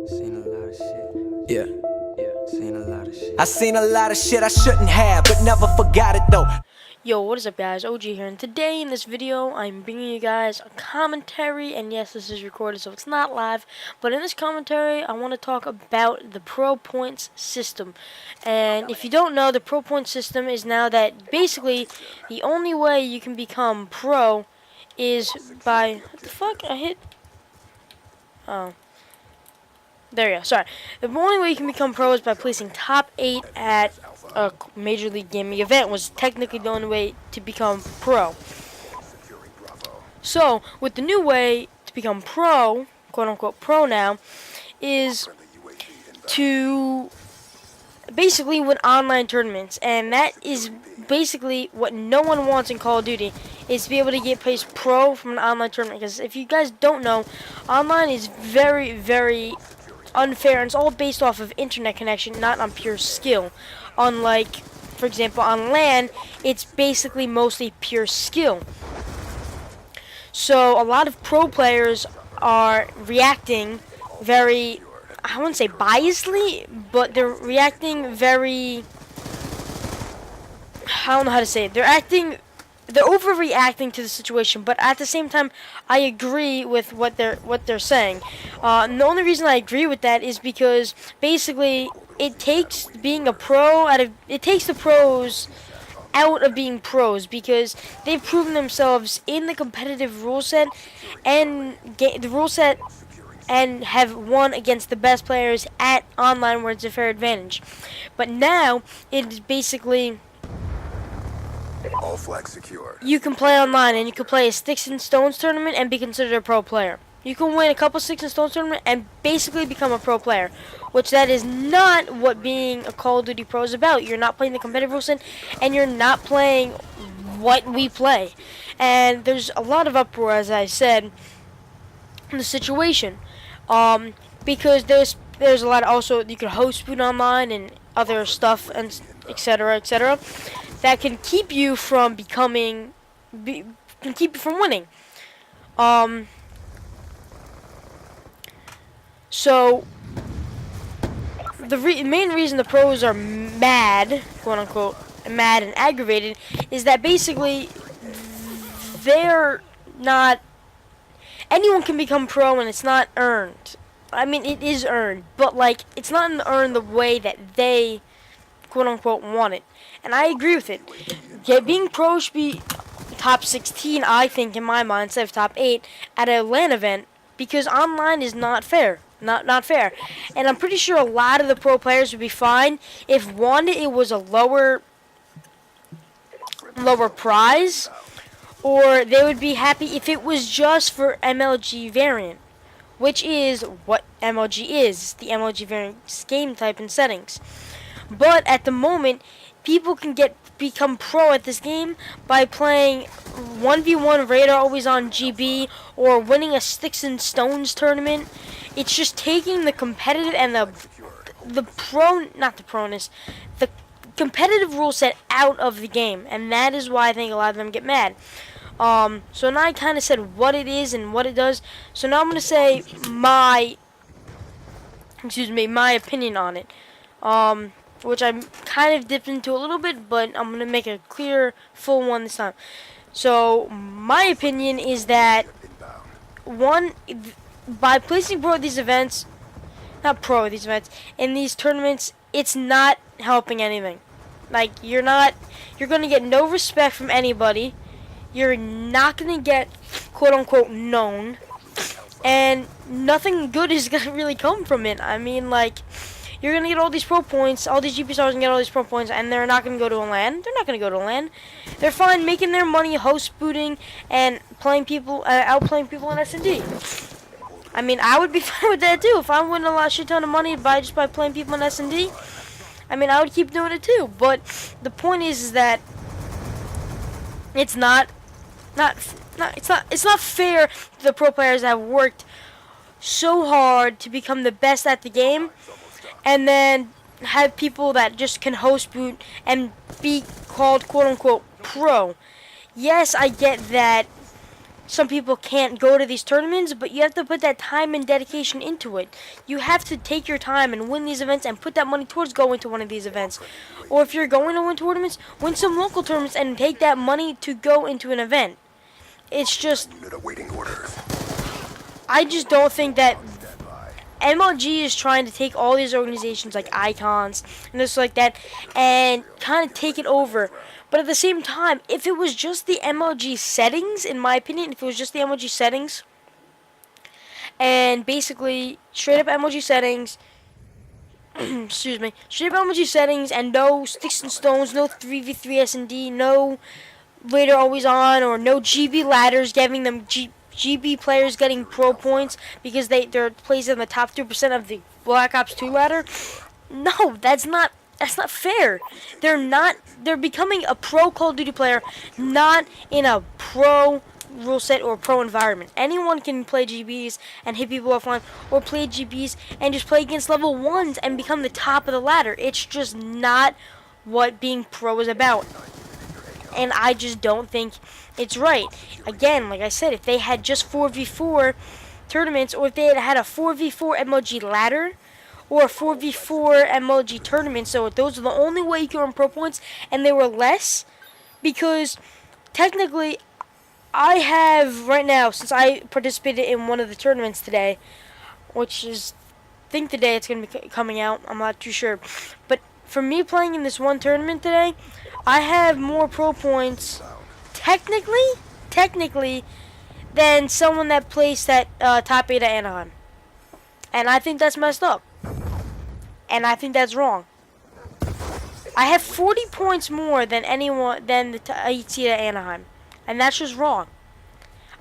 Seen a lot of shit. Yeah. Seen a lot of shit. I seen a lot of shit I shouldn't have, but never forgot it though. Yo, what is up guys, OG here, and today in this video, I'm bringing you guys a commentary, and yes, this is recorded, so it's not live, but in this commentary, I want to talk about the Pro Points system. And if you don't know, the Pro Points system is now that basically, the only way you can become pro is by, what the fuck, I hit, oh. There you go, sorry. The only way you can become pro is by placing top 8 at a Major League Gaming event, was technically the only way to become pro. So, with the new way to become pro, quote-unquote pro now, is to basically win online tournaments. And that is basically what no one wants in Call of Duty, is to be able to get placed pro from an online tournament. Because if you guys don't know, online is very, very unfair, and it's all based off of internet connection, not on pure skill. Unlike, for example, on LAN, it's basically mostly pure skill. So a lot of pro players are reacting very, I wouldn't say biasedly, but they're reacting very, I don't know how to say it. They're overreacting to the situation, but at the same time, I agree with what they're saying. And the only reason I agree with that is because basically it takes being a pro it takes the pros out of being pros, because they've proven themselves in the competitive rule set and and have won against the best players at online, where it's a fair advantage. But now it is basically, all flags secure. you can play online, and you can play a sticks and stones tournament and be considered a pro player. You can win a couple sticks and stones tournament and basically become a pro player, which that is not what being a Call of Duty pro is about. You're not playing the competitive rules, and you're not playing what we play. And there's a lot of uproar, as I said, in the situation, because there's a lot of, also you can host boot online and other stuff, and etc., etc., that can keep you from becoming, can keep you from winning. So the main reason the pros are mad, quote unquote, mad and aggravated, is that basically they're not, anyone can become pro and it's not earned. I mean, it is earned, but like, it's not earned the way that they, quote unquote, want it. And I agree with it. Yeah, being pro should be top 16, I think, in my mind, instead of top 8 at a LAN event, because online is not fair. Not fair. And I'm pretty sure a lot of the pro players would be fine if, one, it was a lower prize, or they would be happy if it was just for MLG variant, which is what MLG is, the MLG variant game type and settings. But at the moment, people can become pro at this game by playing 1v1 radar always on GB, or winning a sticks and stones tournament. It's just taking the competitive and the competitive rule set out of the game, and that is why I think a lot of them get mad. So now I kind of said what it is and what it does. So now I'm going to say my opinion on it. Which I'm kind of dipped into a little bit, but I'm going to make a clear, full one this time. So, my opinion is that, one, by placing in these tournaments, it's not helping anything. Like, you're going to get no respect from anybody. You're not going to get, quote-unquote, known. And nothing good is going to really come from it. I mean, like, you're going to get all these pro points, all these GP stars and get all these pro points, and they're not going to go to a LAN. They're not going to go to a LAN. They're fine making their money host booting and playing people, outplaying people in S&D. I mean, I would be fine with that too. If I'm winning a shit ton of money just by playing people in S&D, I mean, I would keep doing it too. But the point is that it's not fair to the pro players that have worked so hard to become the best at the game, and then have people that just can host boot and be called quote-unquote pro. Yes, I get that some people can't go to these tournaments, but you have to put that time and dedication into it. You have to take your time and win these events and put that money towards going to one of these events. Or if you're going to win tournaments, win some local tournaments and take that money to go into an event. It's just, Unit awaiting orders. I just don't think that MLG is trying to take all these organizations like Icons and this like that and kind of take it over. But at the same time, if it was just the MLG settings, in my opinion, if it was just the MLG settings, and basically straight up MLG settings, excuse me, straight up MLG settings and no sticks and stones, no 3v3 S&D, no later always on, or no GB ladders giving them GB players getting pro points because they're placed in the top 3% of the Black Ops 2 ladder. No, that's not fair. They're becoming a pro Call of Duty player, not in a pro rule set or pro environment. Anyone can play GBs and hit people offline, or play GBs and just play against level 1s and become the top of the ladder. It's just not what being pro is about. And I just don't think it's right. Again, like I said, if they had just 4v4 tournaments, or if they had a 4v4 MLG ladder, or a 4v4 MLG tournament, so those are the only way you can earn pro points, and they were less, because technically, I have, right now, since I participated in one of the tournaments today, which is, I think today it's going to be coming out, I'm not too sure, but for me playing in this one tournament today, I have more pro points, technically, than someone that placed at top 8 at Anaheim. And I think that's messed up. And I think that's wrong. I have 40 points more than anyone, than the 8 seed at Anaheim. And that's just wrong.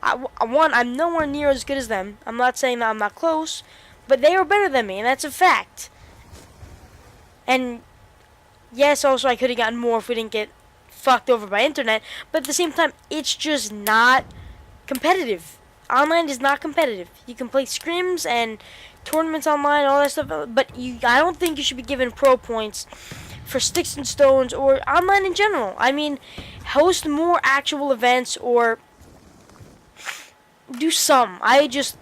I'm nowhere near as good as them. I'm not saying that I'm not close, but they are better than me, and that's a fact. And yes, also I could have gotten more if we didn't get fucked over by internet, but at the same time, it's just not competitive. Online is not competitive. You can play scrims and tournaments online, all that stuff, but I don't think you should be given pro points for sticks and stones or online in general. I mean, host more actual events or do some. I just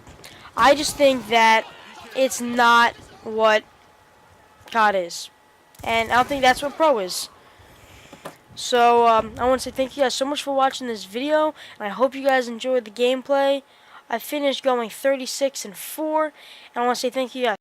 think that it's not what COD is. And I don't think that's what pro is. So, I want to say thank you guys so much for watching this video, and I hope you guys enjoyed the gameplay. I finished going 36-4, and I want to say thank you guys.